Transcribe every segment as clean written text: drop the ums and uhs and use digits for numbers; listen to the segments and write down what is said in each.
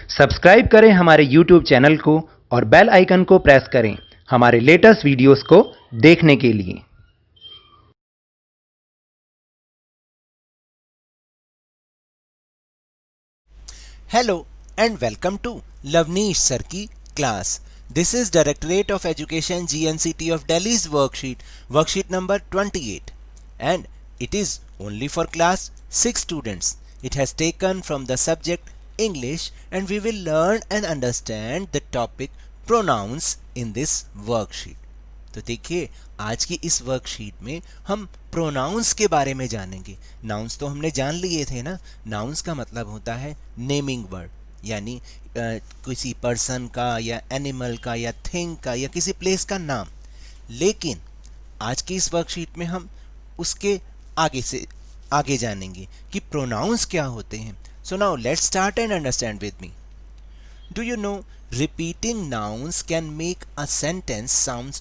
Subscribe करें हमारे YouTube channel को और बेल आइकन को प्रेस करें हमारे लेटेस्ट वीडियोस को देखने के लिए। Hello and welcome to Lavneesh Sir की class. This is Directorate of Education GNCT of Delhi's worksheet number 28, and it is only for class 6 students. It has taken from the subject English, and we will learn and understand the topic pronouns in this worksheet. तो देखिए आज की इस worksheet में हम pronounce के बारे में जानेंगे। नाउंस तो हमने जान लिए थे ना। नाउंस का मतलब होता है नेमिंग वर्ड, यानी किसी पर्सन का या एनिमल का या थिंग का या किसी प्लेस का नाम। लेकिन आज की इस वर्कशीट में हम उसके आगे जानेंगे कि प्रोनाउंस क्या होते हैं। So now let's start and understand with me. Do you know repeating nouns can make a sentence sound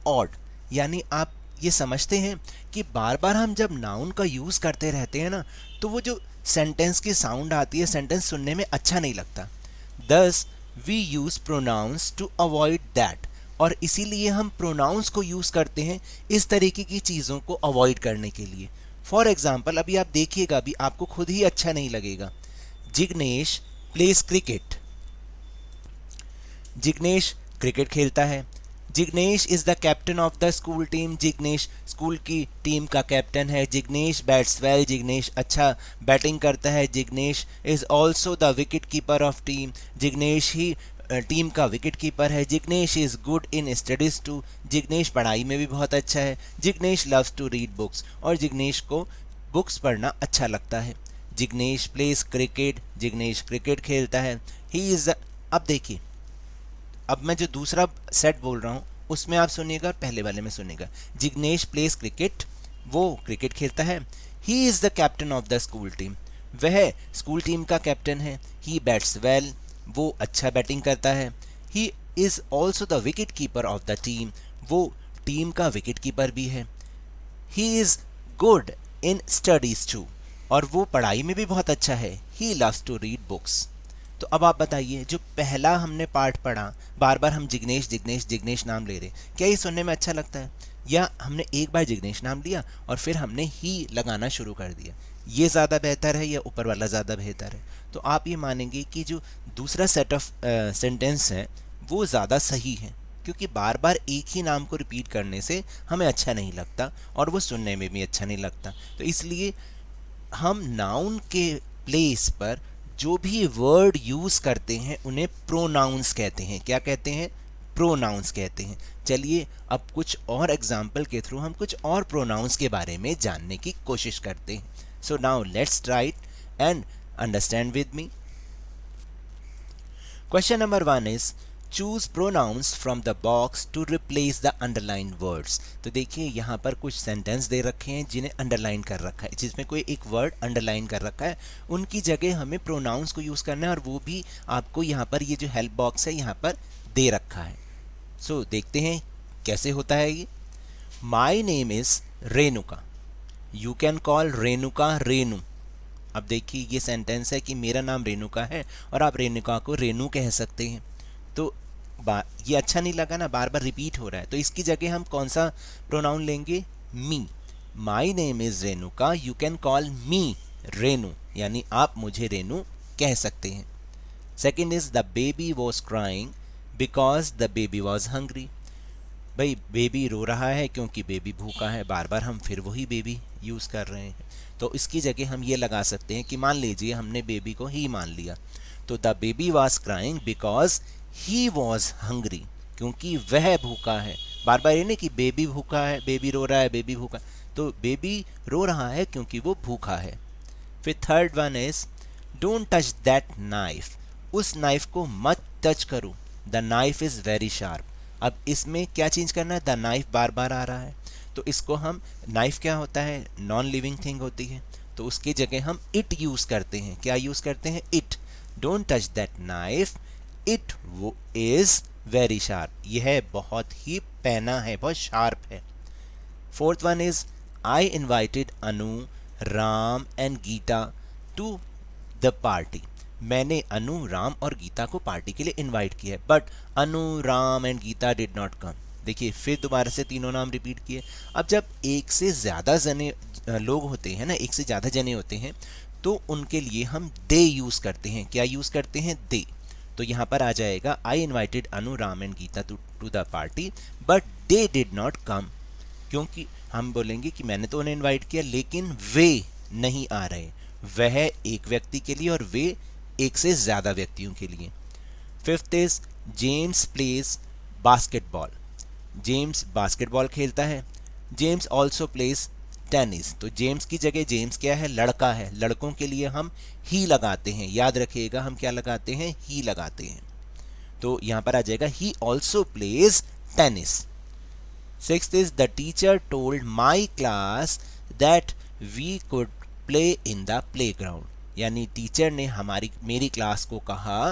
odd, यानी आप ये समझते हैं कि बार बार हम जब नाउन का यूज़ करते रहते हैं ना, तो वो जो सेंटेंस की साउंड आती है, सेंटेंस सुनने में अच्छा नहीं लगता। Thus we use pronouns to avoid that, और इसीलिए हम प्रोनाउंस को यूज़ करते हैं इस तरीके की चीज़ों को अवॉइड करने के लिए। फॉर एग्जाम्पल अभी आप देखिएगा, अभी आपको खुद ही अच्छा नहीं लगेगा। Jignesh plays cricket, Jignesh cricket खेलता है। Jignesh is the captain of the school team, Jignesh school की टीम का कैप्टन है। जिग्नेश बैट्स वेल, जिग्नेश अच्छा बैटिंग करता है। Jignesh is also the wicket keeper of team, Jignesh ही टीम का विकेट कीपर है। Jignesh is good in studies too, Jignesh पढ़ाई में भी बहुत अच्छा है। Jignesh loves to read books, और जिग्नेश को बुक्स पढ़ना अच्छा लगता है। Jignesh plays cricket, Jignesh cricket खेलता है। ही इज़, अब देखिए, अब मैं जो दूसरा सेट बोल रहा हूँ उसमें आप सुनिएगा और पहले वाले में सुनिएगा। जिग्नेश प्लेस क्रिकेट, वो क्रिकेट खेलता है। He is the captain of the school team, वह स्कूल टीम का कैप्टन है। ही बैट्स वेल, वो अच्छा बैटिंग करता है। He is also the wicket keeper of the team, वो टीम का विकेट कीपर भी है। He is good in studies too, और वो पढ़ाई में भी बहुत अच्छा है। He loves to read books. तो अब आप बताइए, जो पहला हमने पार्ट पढ़ा, बार बार हम जिग्नेश जिग्नेश जिग्नेश नाम ले रहे, क्या ये सुनने में अच्छा लगता है? या हमने एक बार जिग्नेश नाम लिया और फिर हमने ही लगाना शुरू कर दिया? ये ज़्यादा बेहतर है या ऊपर वाला ज़्यादा बेहतर है? तो आप ये मानेंगे कि जो दूसरा सेट ऑफ सेंटेंस है वो ज़्यादा सही है, क्योंकि बार बार एक ही नाम को रिपीट करने से हमें अच्छा नहीं लगता और वो सुनने में भी अच्छा नहीं लगता। तो इसलिए हम नाउन के प्लेस पर जो भी वर्ड यूज़ करते हैं उन्हें प्रोनाउंस कहते हैं। क्या कहते हैं? प्रोनाउंस कहते हैं। चलिए अब कुछ और एग्जाम्पल के थ्रू हम कुछ और प्रोनाउंस के बारे में जानने की कोशिश करते हैं। So now let's try and understand with me. Question number 1 is choose pronouns from the box to replace the underline words. तो देखिए यहाँ पर कुछ सेंटेंस दे रखे हैं जिन्हें अंडरलाइन कर रखा है, जिसमें कोई एक वर्ड अंडरलाइन कर रखा है, उनकी जगह हमें प्रोनाउंस को यूज़ करना है, और वो भी आपको यहाँ पर ये जो हेल्प बॉक्स है यहाँ पर दे रखा है। सो देखते हैं कैसे होता है ये। माई name is Renuka, you can call Renuka Renu. अब देखिए ये सेंटेंस है कि मेरा नाम रेणुका है और आप रेणुका को रेनू कह सकते हैं। तो ये अच्छा नहीं लगा ना, बार बार रिपीट हो रहा है, तो इसकी जगह हम कौन सा प्रोनाउन लेंगे? Me. My name is Renuka, you can call me Renu, यानी आप मुझे रेनू कह सकते हैं। Second is the baby was crying because the baby was hungry. भाई बेबी रो रहा है क्योंकि बेबी भूखा है, बार बार हम फिर वही बेबी यूज़ कर रहे हैं। तो इसकी जगह हम ये लगा सकते हैं कि मान लीजिए हमने बेबी को ही मान लिया, तो the baby was crying because he was hungry, क्योंकि वह भूखा है। बार बार ये नहीं कि बेबी भूखा है, बेबी रो रहा है, बेबी भूखा, तो बेबी रो रहा है क्योंकि वो भूखा है। फिर third one is don't touch that knife, उस नाइफ को मत टच करो, the knife is very sharp. अब इसमें क्या चेंज करना है? द नाइफ बार बार आ रहा है, तो इसको हम, नाइफ क्या होता है? नॉन लिविंग थिंग होती है, तो उसकी जगह हम इट यूज़ करते हैं। क्या यूज़ करते हैं? It. Don't touch that knife, it is very sharp, यह बहुत ही पैना है, बहुत शार्प है। Fourth one is I invited Anu, Ram and Geeta to the party. मैंने अनु, राम और गीता को पार्टी के लिए इनवाइट किया है, but Anu, Ram and Geeta did not come. देखिए फिर दोबारा से तीनों नाम रिपीट किए। अब जब एक से ज़्यादा जने लोग होते हैं ना, एक से ज़्यादा जने होते हैं, तो उनके लिए हम दे यूज़ करते हैं। क्या यूज़ करते हैं? दे। तो यहाँ पर आ जाएगा I invited Anu, Ram and Geeta to the party but they did not come. क्योंकि हम बोलेंगे कि मैंने तो उन्हें इन्वाइट किया लेकिन वे नहीं आ रहे। वह एक व्यक्ति के लिए और वे एक से ज़्यादा व्यक्तियों के लिए। Fifth is James plays basketball. James basketball खेलता है। James also plays tennis. तो जेम्स की जगह जेम्स क्या है? लड़का है। लड़कों के लिए हम ही लगाते हैं। याद रखिएगा हम क्या लगाते हैं? ही लगाते हैं। तो यहाँ पर आ जाएगा he also plays tennis. Sixth is the teacher told my class that we could play in the playground. यानी टीचर ने मेरी क्लास को कहा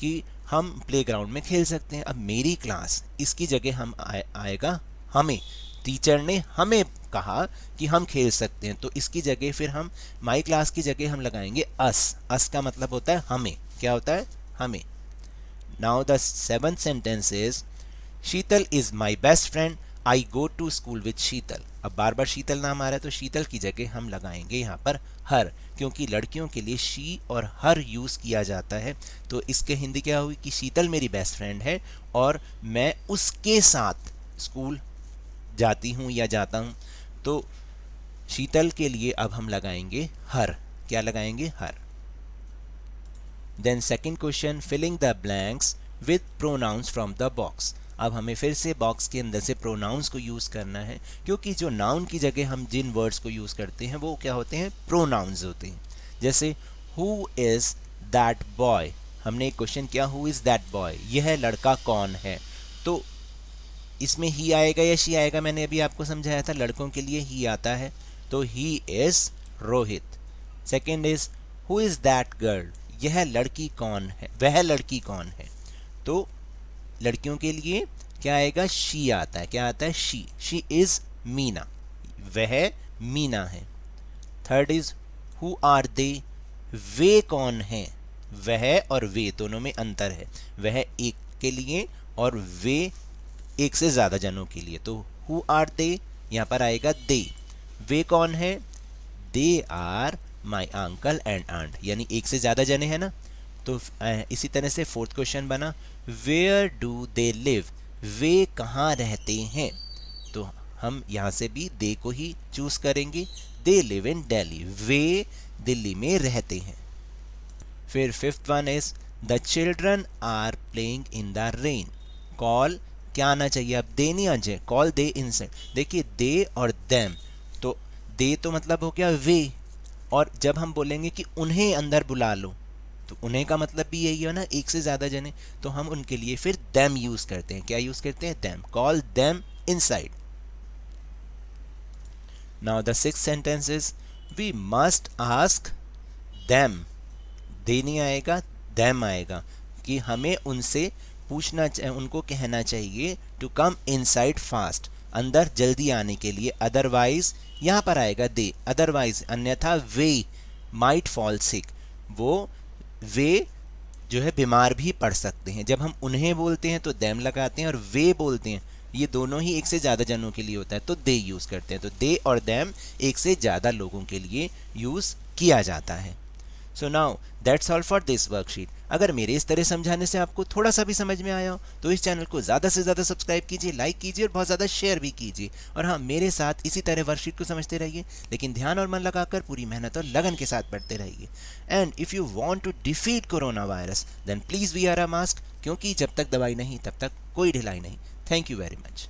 कि हम प्लेग्राउंड में खेल सकते हैं। अब मेरी क्लास, इसकी जगह हम आएगा हमें। टीचर ने हमें कहा कि हम खेल सकते हैं, तो इसकी जगह फिर हम माई क्लास की जगह हम लगाएंगे अस। अस का मतलब होता है हमें। क्या होता है? हमें। Now the seventh sentence is Sheetal is my best friend, I go to school with Sheetal. अब बार बार शीतल नाम आ रहा है तो शीतल की जगह हम लगाएंगे यहाँ पर हर, क्योंकि लड़कियों के लिए शी और हर यूज़ किया जाता है। तो इसके हिंदी क्या हुई कि शीतल मेरी बेस्ट फ्रेंड है और मैं उसके साथ स्कूल जाती हूँ या जाता हूँ। तो शीतल के लिए अब हम लगाएंगे हर। क्या लगाएंगे? Her. Then second question, filling the blanks with pronouns from the box. अब हमें फिर से बॉक्स के अंदर से प्रोनाउंस को यूज़ करना है, क्योंकि जो नाउन की जगह हम जिन वर्ड्स को यूज़ करते हैं वो क्या होते हैं? प्रोनाउंस होते हैं। जैसे हु इज़ दैट बॉय। हमने एक क्वेश्चन किया हु इज़ दैट बॉय, यह लड़का कौन है। तो इसमें ही आएगा या शी आएगा? मैंने अभी आपको समझाया था, लड़कों के लिए ही आता है, तो he is Rohit. Second is who is that girl, यह लड़की कौन है, वह लड़की कौन है। तो लड़कियों के लिए क्या आएगा? शी आता है। क्या आता है? शी इज मीना, वह मीना है। Third is who are they, वे कौन है। वह और वे दोनों में अंतर है। वह एक के लिए और वे एक से ज़्यादा जनों के लिए। तो हु आर दे, यहाँ पर आएगा दे। वे कौन है? They are my uncle and aunt, यानी एक से ज़्यादा जने हैं ना। तो इसी तरह से फोर्थ क्वेश्चन बना वेयर डू दे लिव, वे कहाँ रहते हैं। तो हम यहाँ से भी दे को ही चूज करेंगे। दे लिव इन दिल्ली, वे दिल्ली में रहते हैं। फिर fifth one is the children are playing in the rain. Call क्या आना चाहिए? अब दे नहीं आ जाए, कॉल दे इनसाइड। देखिए दे और देम, तो दे तो मतलब हो गया वे, और जब हम बोलेंगे कि उन्हें अंदर बुला लो, तो उन्हें का मतलब भी यही है ना, एक से ज़्यादा जने, तो हम उनके लिए फिर देम यूज़ करते हैं। क्या यूज़ करते हैं? Them. Call them inside. Now the sixth sentence is we must ask them. They नहीं आएगा, देम आएगा, कि हमें उनसे पूछना, उनको कहना चाहिए टू कम इनसाइड फास्ट, अंदर जल्दी आने के लिए। अदरवाइज यहाँ पर आएगा दे, अदरवाइज अन्यथा वे माइट फॉल सिक, वो वे जो है बीमार भी पड़ सकते हैं। जब हम उन्हें बोलते हैं तो देम लगाते हैं, और वे बोलते हैं, ये दोनों ही एक से ज़्यादा जनों के लिए होता है, तो दे यूज़ करते हैं। तो दे और देम एक से ज़्यादा लोगों के लिए यूज़ किया जाता है। So now that's all for this worksheet. अगर मेरे इस तरह समझाने से आपको थोड़ा सा भी समझ में आया हो तो इस चैनल को ज़्यादा से ज़्यादा सब्सक्राइब कीजिए, लाइक कीजिए और बहुत ज़्यादा शेयर भी कीजिए। और हाँ, मेरे साथ इसी तरह वर्कशीट को समझते रहिए, लेकिन ध्यान और मन लगाकर पूरी मेहनत और लगन के साथ पढ़ते रहिए। And if you want to defeat corona virus then please wear a mask, क्योंकि जब तक दवाई नहीं तब तक कोई ढिलाई नहीं। Thank you very much.